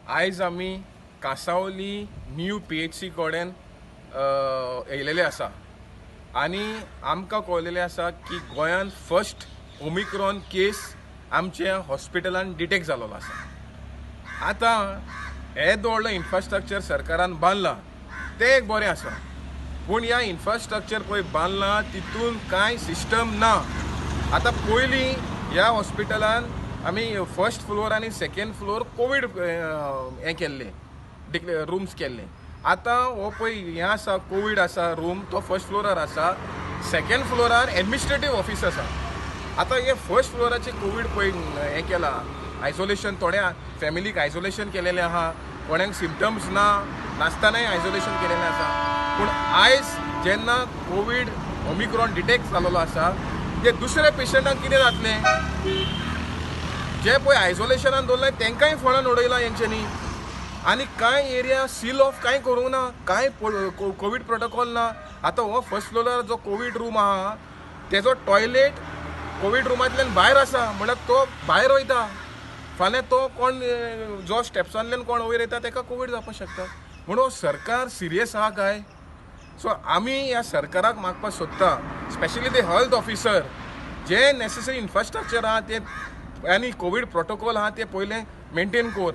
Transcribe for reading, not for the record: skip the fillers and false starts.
आयज आमी Cansaulim new PHC कडेन येयलेले आसा आनी आमकां कळलेलें आसा की गोंयांत फर्स्ट ओमिक्रॉन केस आमच्या हॉस्पिटलान डिटेक्ट जाल्लो आसा. आतां हे व्हडलो इन्फ्रास्ट्रक्चर सरकारान बांदलां तें एक बरें आसा, पूण ह्या इन्फ्रास्ट्रक्चर पळय बांदलां तितून कांय सिस्टम ना. आतां पयलीं ह्या हॉस्पिटलान आमी फर्स्ट फ्लोर आनी सेकंड फ्लोर कोवीड हें केल्ले रूम्स केल्ले. आतां हो पळय हें आसा कोवीड आसा रूम तो फर्स्ट फ्लोरार आसा, सेकंड फ्लोरार एडमिनिस्ट्रेटीव ऑफिस आसा. आतां हे फर्स्ट फ्लोराचेर कोवीड पळय हें केलां आयसोलेशन, थोड्या फॅमिलीक आयसोलेशन केलेलें आहा, कोणाक सिम्पटम्स नासतानाय आयसोलेशन केलेलें आसा. पूण आयज जेन्ना कोवीड ओमिक्रॉन डिटेक्ट जाल्लो आसा ते दुसऱ्या पेशंटांक कितें जातलें? जे पळय आयसोलेशनान दवरलां तांकांय फोंडान उडयलां हेंच्यांनी. आनी कांय एरिया सील ऑफ कांय करूंक ना, कांय कोवीड प्रोटोकॉल ना. आतां हो फर्स्ट फ्लोरार जो कोवीड रूम आहा तेजो टॉयलेट कोवीड रुमांतल्यान भायर आसा, म्हळ्यार तो भायर वयता. फाल्यां तो कोण जो स्टेप्सांतल्यान कोण वयर येता ताका कोवीड जावपाक शकता. म्हणून सरकार सिरियस आहा काय? सो आमी ह्या सरकाराक मागपाक सोदता, स्पेशली द हेल्थ ऑफिसर, जे नेसेसरी इन्फ्रास्ट्रक्चर आहा ते आनी कोवीड प्रोटोकॉल आहा ते पयलें मेंटेन कर.